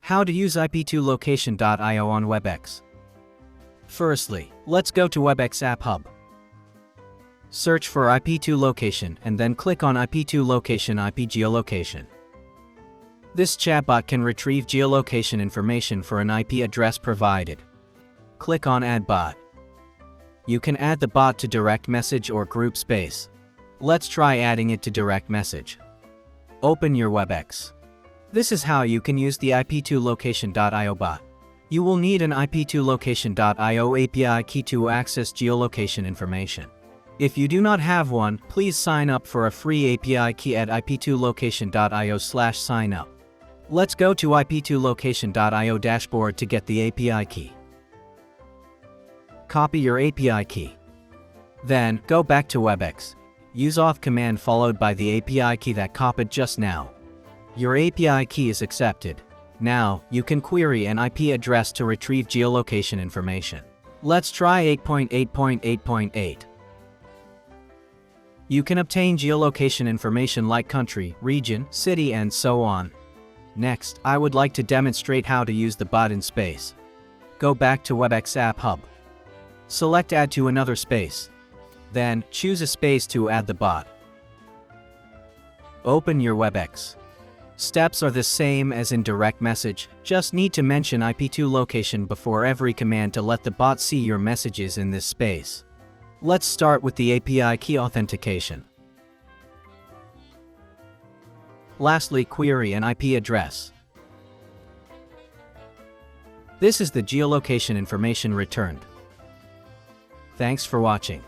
How to use ip2location.io on Webex. Firstly, let's go to Webex App Hub. Search for IP2 location and then click on IP2 location IP geolocation. This chatbot can retrieve geolocation information for an IP address provided. Click on Add Bot. You can add the bot to direct message or group space. Let's try adding it to direct message. Open your Webex. This is how you can use the ip2location.io bot. You will need an ip2location.io API key to access geolocation information. If you do not have one, please sign up for a free API key at ip2location.io/signup. Let's go to ip2location.io dashboard to get the API key. Copy your API key. Then, go back to Webex. Use auth command followed by the API key that copied just now. Your API key is accepted. Now, you can query an IP address to retrieve geolocation information. Let's try 8.8.8.8. You can obtain geolocation information like country, region, city, and so on. Next, I would like to demonstrate how to use the bot in space. Go back to Webex App Hub. Select Add to another space. Then, choose a space to add the bot. Open your Webex. Steps are the same as in direct message, just need to mention IP2 location before every command to let the bot see your messages in this space. Let's start with the API key authentication. Lastly, query an IP address. This is the geolocation information returned. Thanks for watching.